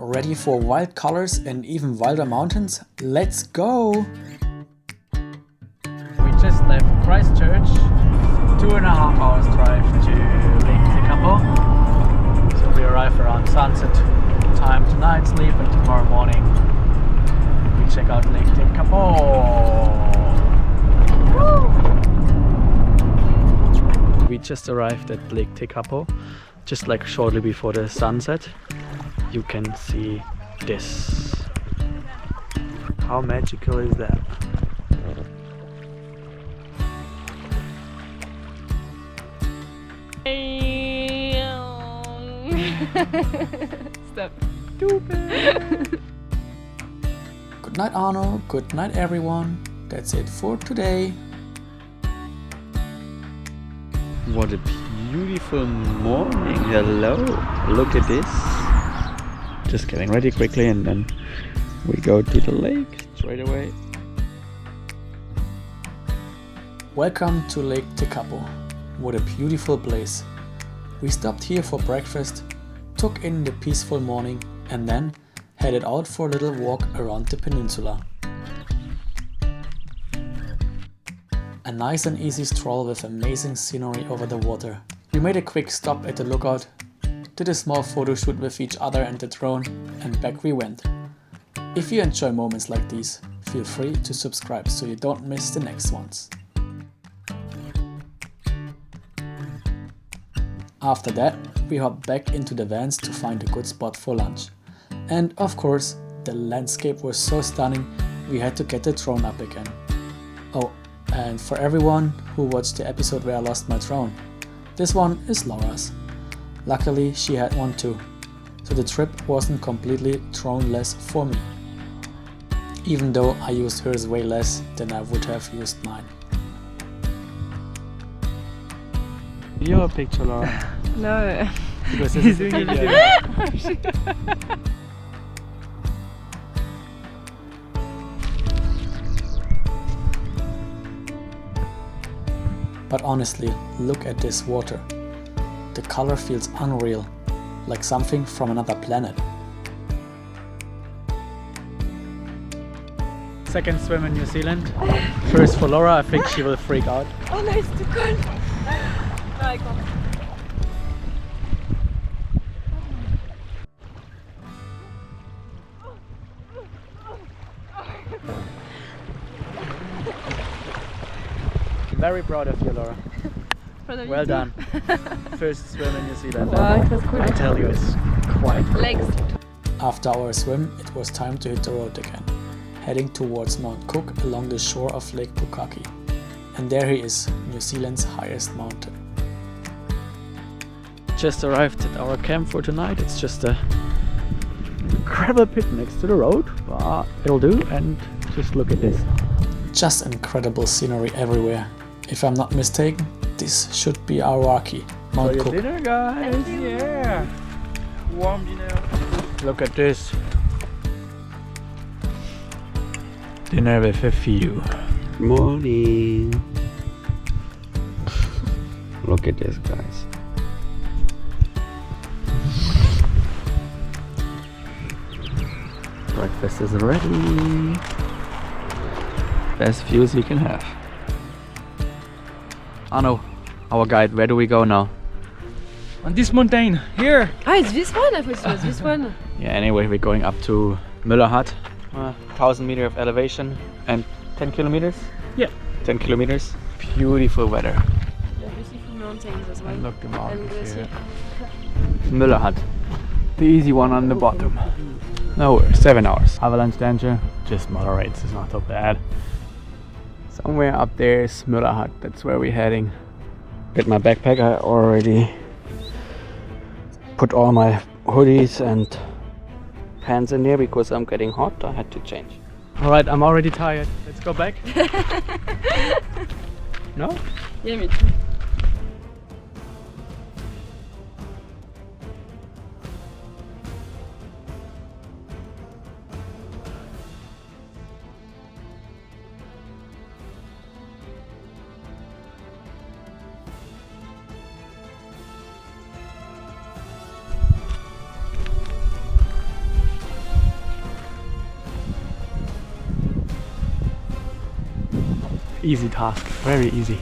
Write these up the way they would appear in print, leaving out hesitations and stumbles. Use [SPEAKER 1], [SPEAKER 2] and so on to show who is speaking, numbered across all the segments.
[SPEAKER 1] Ready for wild colors and even wilder mountains? Let's go! We just left Christchurch, 2.5 hours drive to Lake Tekapo. So we arrive around sunset time tonight, sleep, and tomorrow morning we check out Lake Tekapo. We just arrived at Lake Tekapo, just like shortly before the sunset. You can see this. How magical is that?
[SPEAKER 2] Stop.
[SPEAKER 1] Stupid. Good night, Arno. Good night, everyone. That's it for today.
[SPEAKER 3] What a beautiful morning. Hello. Look at this. Just getting ready quickly and then we go to the lake straight away.
[SPEAKER 1] Welcome to Lake Tekapo. What a beautiful place. We stopped here for breakfast, took in the peaceful morning and then headed out for a little walk around the peninsula. A nice and easy stroll with amazing scenery over the water. We made a quick stop at the lookout, did a small photo shoot with each other and the drone, and back we went. If you enjoy moments like these, feel free to subscribe so you don't miss the next ones. After that, we hopped back into the vans to find a good spot for lunch. And of course, the landscape was so stunning, we had to get the drone up again. Oh, and for everyone who watched the episode where I lost my drone, this one is Laura's. Luckily, she had one too, so the trip wasn't completely drone-less for me. Even though I used hers way less than I would have used mine.
[SPEAKER 3] Your picture, Laura.
[SPEAKER 2] No.
[SPEAKER 1] Because this is the video. But honestly, look at this water. The color feels unreal, like something from another planet. Second swim in New Zealand. First for Laura, I think she will freak out.
[SPEAKER 2] Oh, nice to go. No, I can't.
[SPEAKER 1] Very proud of you, Laura. Well done. First swim in New Zealand.
[SPEAKER 2] Wow, it was cool.
[SPEAKER 1] I tell you, it's quite cool.
[SPEAKER 2] Legs.
[SPEAKER 1] After our swim, it was time to hit the road again, heading towards Mount Cook along the shore of Lake Pukaki. And there he is, New Zealand's highest mountain. Just arrived at our camp for tonight. It's just a gravel pit next to the road, but it'll do. And just look at this. Just incredible scenery everywhere. If I'm not mistaken, this should be Aoraki, Mount Cook.
[SPEAKER 3] Dinner, guys. Yeah. Warm dinner.
[SPEAKER 1] Look at this. Dinner with a view.
[SPEAKER 3] Morning. Look at this, guys. Breakfast is ready. Best views you can have. Arno, our guide, where do we go now?
[SPEAKER 4] On this mountain, here!
[SPEAKER 2] Ah, it's this one? I thought it was this one.
[SPEAKER 1] Yeah, anyway, we're going up to Mueller Hut, 1000 meters of elevation and 10 kilometers?
[SPEAKER 4] Yeah.
[SPEAKER 1] 10 kilometers. Beautiful weather.
[SPEAKER 2] Yeah, beautiful mountains as well.
[SPEAKER 1] And look the
[SPEAKER 2] And
[SPEAKER 1] mountains
[SPEAKER 2] glacial.
[SPEAKER 1] here. Mueller Hut. The easy one on the bottom. No, 7 hours. Avalanche danger, just moderate, it's not so bad. Somewhere up there is Mueller Hut, that's where we're heading. Get my backpack, I already put all my hoodies and pants in there because I'm getting hot, I had to change. Alright, I'm already tired, let's go back. No?
[SPEAKER 2] Yeah, me too.
[SPEAKER 1] easy task, very easy.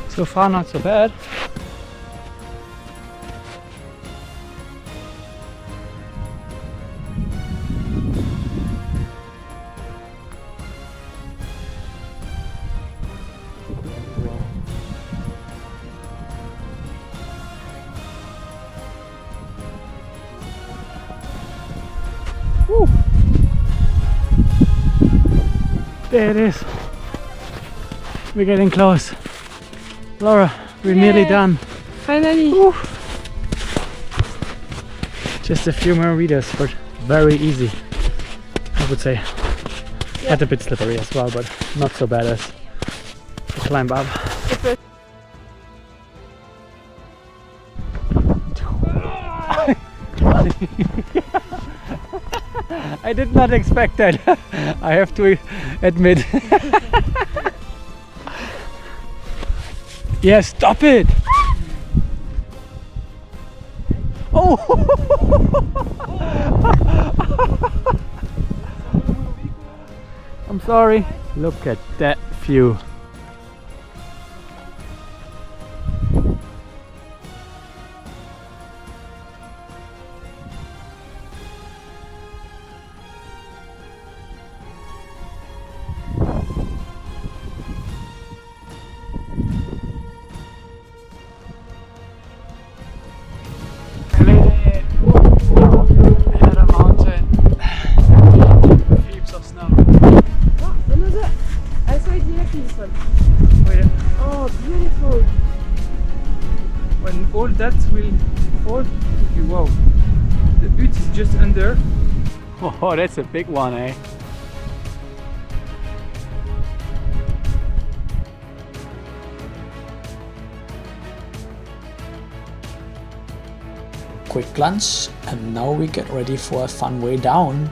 [SPEAKER 4] So far not so bad.
[SPEAKER 1] Woo. There it is. We're getting close. Laura, we're nearly done.
[SPEAKER 2] Finally.
[SPEAKER 1] Woo. Just a few more meters, but very easy, I would say.
[SPEAKER 2] Yeah.
[SPEAKER 1] And a bit slippery as well, but not so bad as to climb up. I did not expect that. I have to admit. Yeah, stop it! Oh! I'm sorry. Look at that view. At a mountain. Heaps of snow.
[SPEAKER 2] Oh, another. I saw it directly, this one.
[SPEAKER 4] Oh, yeah.
[SPEAKER 2] Oh, beautiful.
[SPEAKER 4] When all that will fall, you wow. The hut is just under.
[SPEAKER 1] Oh, that's a big one, eh? Quick lunch, and now we get ready for a fun way down.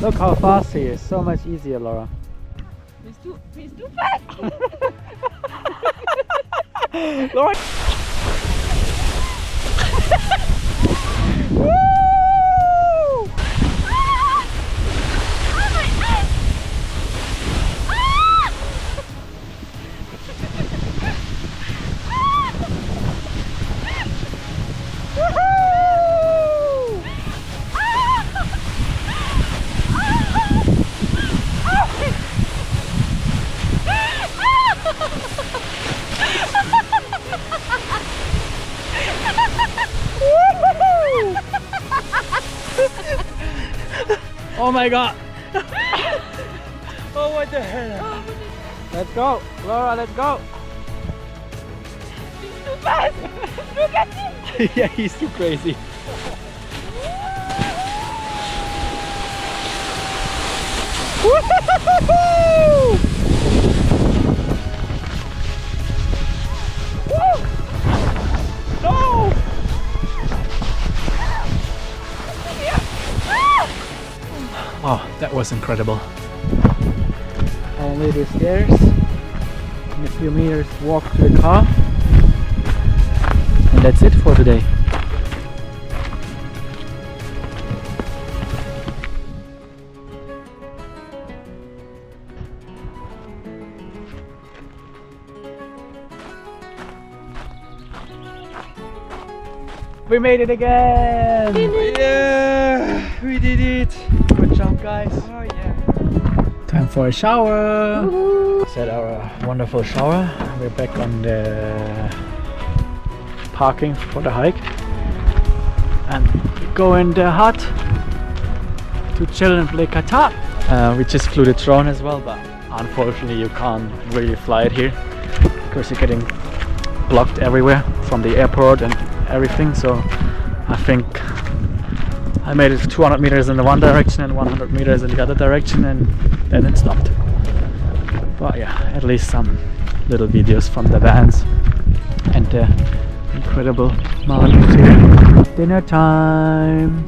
[SPEAKER 1] Look how fast he is, so much easier, Laura.
[SPEAKER 2] He's too fast.
[SPEAKER 1] Laura! Oh my god! Oh, what the hell? Let's go, Laura, let's go!
[SPEAKER 2] He's too fast. Look at him.
[SPEAKER 1] Yeah, he's too crazy. No! Oh, that was incredible. Only the stairs and a few meters walk to the car. And that's it for today. We made it again!
[SPEAKER 4] Yeah, we did it.
[SPEAKER 1] Good job, guys.
[SPEAKER 4] Oh yeah.
[SPEAKER 1] Time for a shower. Set our wonderful shower. We're back on the parking for the hike, and we go in the hut to chill in Lake Tekapo. We just flew the drone as well, but unfortunately you can't really fly it here because you're getting blocked everywhere from the airport and everything. So I think I made it 200 meters in the one direction and 100 meters in the other direction, and then it stopped. But yeah, at least some little videos from the vans and the incredible mountains here. Dinner time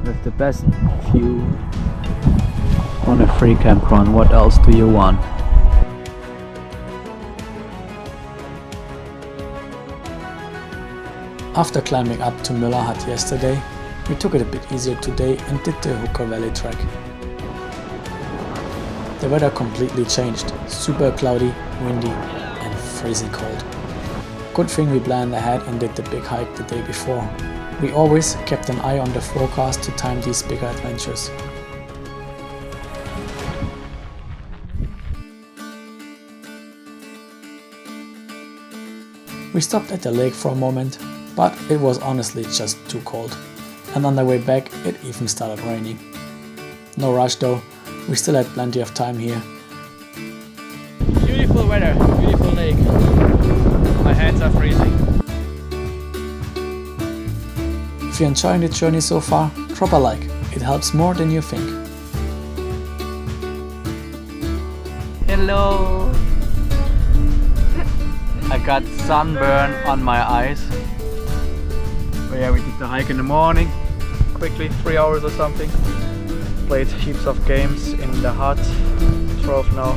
[SPEAKER 1] with the best view on a free campground. What else do you want? After climbing up to Mueller Hut yesterday, we took it a bit easier today and did the Hooker Valley Track. The weather completely changed, super cloudy, windy and freezing cold. Good thing we planned ahead and did the big hike the day before. We always kept an eye on the forecast to time these bigger adventures. We stopped at the lake for a moment, but it was honestly just too cold. And on the way back it even started raining. No rush though, we still had plenty of time here.
[SPEAKER 3] Beautiful weather, beautiful lake. My hands are freezing.
[SPEAKER 1] If you're enjoying the journey so far, drop a like, it helps more than you think.
[SPEAKER 3] Hello! I got sunburn on my eyes. But yeah, we did the hike in the morning, quickly, 3 hours or something. Played heaps of games in the hut. Drove now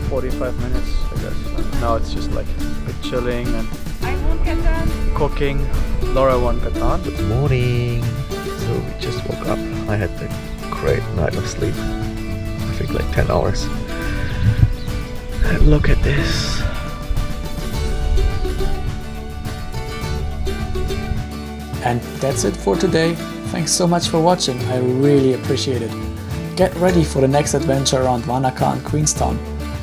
[SPEAKER 3] 45 minutes, I guess. And now it's just like a bit chilling and cooking. Laura won Catan.
[SPEAKER 5] Good morning. So we just woke up. I had a great night of sleep. I think like 10 hours. And look at this.
[SPEAKER 1] And that's it for today. Thanks so much for watching, I really appreciate it. Get ready for the next adventure around Wanaka and Queenstown.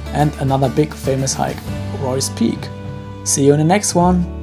[SPEAKER 1] And another big famous hike, Roy's Peak. See you in the next one!